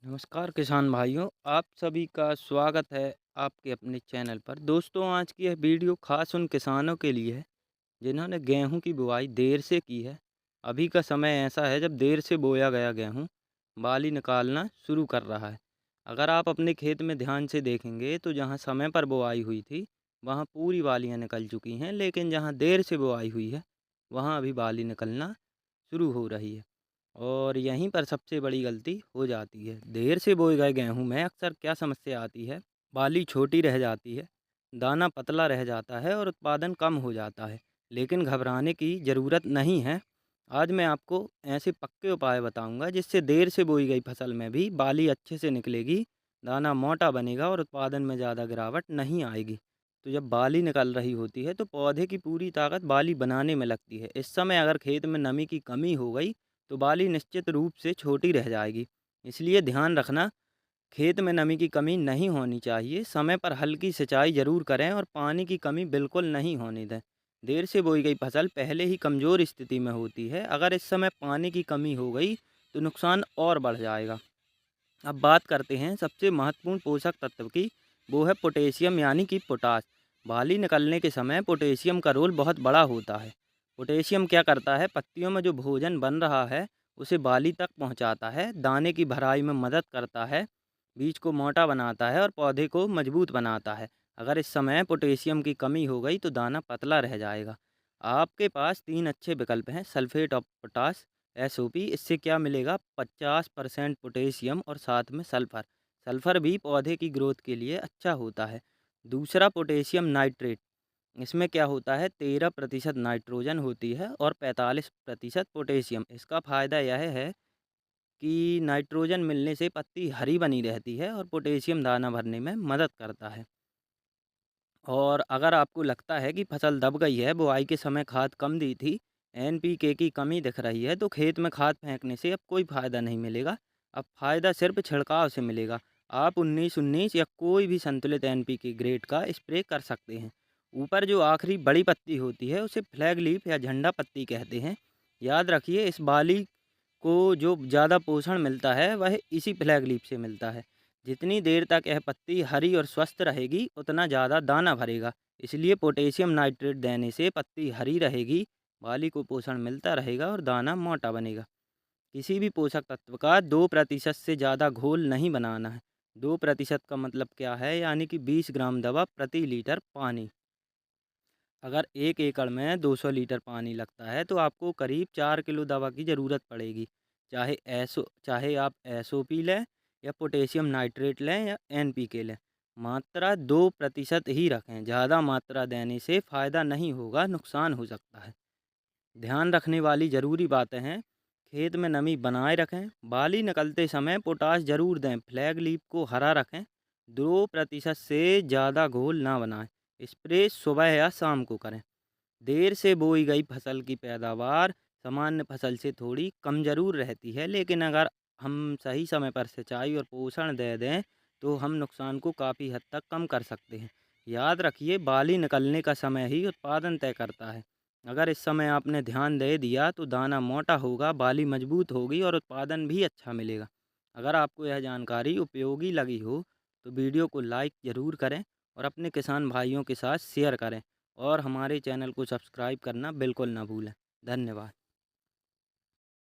नमस्कार किसान भाइयों, आप सभी का स्वागत है आपके अपने चैनल पर। दोस्तों, आज की यह वीडियो खास उन किसानों के लिए है जिन्होंने गेहूं की बुआई देर से की है। अभी का समय ऐसा है जब देर से बोया गया गेहूं बाली निकालना शुरू कर रहा है। अगर आप अपने खेत में ध्यान से देखेंगे तो जहां समय पर बुआई हुई थी वहां पूरी बालियां निकल चुकी हैं, लेकिन जहां देर से बुआई हुई है वहां अभी बाली निकलना शुरू हो रही है। और यहीं पर सबसे बड़ी गलती हो जाती है। देर से बोए गए गेहूं में अक्सर क्या समस्या आती है, बाली छोटी रह जाती है, दाना पतला रह जाता है और उत्पादन कम हो जाता है। लेकिन घबराने की ज़रूरत नहीं है। आज मैं आपको ऐसे पक्के उपाय बताऊंगा जिससे देर से बोई गई फसल में भी बाली अच्छे से निकलेगी, दाना मोटा बनेगा और उत्पादन में ज़्यादा गिरावट नहीं आएगी। तो जब बाली निकल रही होती है तो पौधे की पूरी ताकत बाली बनाने में लगती है। इस समय अगर खेत में नमी की कमी हो गई तो बाली निश्चित रूप से छोटी रह जाएगी। इसलिए ध्यान रखना, खेत में नमी की कमी नहीं होनी चाहिए। समय पर हल्की सिंचाई जरूर करें और पानी की कमी बिल्कुल नहीं होने दें। देर से बोई गई फसल पहले ही कमज़ोर स्थिति में होती है। अगर इस समय पानी की कमी हो गई तो नुकसान और बढ़ जाएगा। अब बात करते हैं सबसे महत्वपूर्ण पोषक तत्व की। वो है पोटेशियम यानी कि पोटाश। बाली निकलने के समय पोटेशियम का रोल बहुत बड़ा होता है। पोटेशियम क्या करता है, पत्तियों में जो भोजन बन रहा है उसे बाली तक पहुंचाता है, दाने की भराई में मदद करता है, बीज को मोटा बनाता है और पौधे को मजबूत बनाता है। अगर इस समय पोटेशियम की कमी हो गई तो दाना पतला रह जाएगा। आपके पास तीन अच्छे विकल्प हैं। Sulphate of potash, SOP. इससे क्या मिलेगा, 50% पोटेशियम और साथ में सल्फर। सल्फर भी पौधे की ग्रोथ के लिए अच्छा होता है। दूसरा पोटेशियम नाइट्रेट। इसमें क्या होता है, 13% नाइट्रोजन होती है और 45% पोटेशियम। इसका फ़ायदा यह है कि नाइट्रोजन मिलने से पत्ती हरी बनी रहती है और पोटेशियम दाना भरने में मदद करता है। और अगर आपको लगता है कि फसल दब गई है, बुआई के समय खाद कम दी थी, एनपीके की कमी दिख रही है, तो खेत में खाद फेंकने से अब कोई फ़ायदा नहीं मिलेगा। अब फ़ायदा सिर्फ छिड़काव से मिलेगा। आप 19-19 या कोई भी संतुलित एनपीके ग्रेड का स्प्रे कर सकते हैं। ऊपर जो आखिरी बड़ी पत्ती होती है उसे फ्लैग लीफ या झंडा पत्ती कहते हैं। याद रखिए, इस बाली को जो ज़्यादा पोषण मिलता है वह इसी फ्लैग लीफ से मिलता है। जितनी देर तक यह पत्ती हरी और स्वस्थ रहेगी उतना ज़्यादा दाना भरेगा। इसलिए पोटेशियम नाइट्रेट देने से पत्ती हरी रहेगी, बाली को पोषण मिलता रहेगा और दाना मोटा बनेगा। किसी भी पोषक तत्व का 2% से ज़्यादा घोल नहीं बनाना है। 2% का मतलब क्या है, यानी कि 20 ग्राम दवा प्रति लीटर पानी। अगर 1 एकड़ में 200 लीटर पानी लगता है तो आपको करीब 4 किलो दवा की ज़रूरत पड़ेगी। चाहे आप एसओपी लें या पोटेशियम नाइट्रेट लें या एनपीके लें। मात्रा 2% ही रखें। ज़्यादा मात्रा देने से फ़ायदा नहीं होगा, नुकसान हो सकता है। ध्यान रखने वाली ज़रूरी बातें हैं। खेत में नमी बनाए रखें, बाली निकलते समय पोटाश ज़रूर दें, फ्लैग लीफ को हरा रखें, 2% से ज़्यादा घोल ना बनाएं। स्प्रे सुबह या शाम को करें। देर से बोई गई फसल की पैदावार सामान्य फसल से थोड़ी कम ज़रूर रहती है, लेकिन अगर हम सही समय पर सिंचाई और पोषण दे दें तो हम नुकसान को काफ़ी हद तक कम कर सकते हैं। याद रखिए, बाली निकलने का समय ही उत्पादन तय करता है। अगर इस समय आपने ध्यान दे दिया तो दाना मोटा होगा, बाली मजबूत होगी और उत्पादन भी अच्छा मिलेगा। अगर आपको यह जानकारी उपयोगी लगी हो तो वीडियो को लाइक ज़रूर करें और अपने किसान भाइयों के साथ शेयर करें और हमारे चैनल को सब्सक्राइब करना बिल्कुल ना भूलें। धन्यवाद।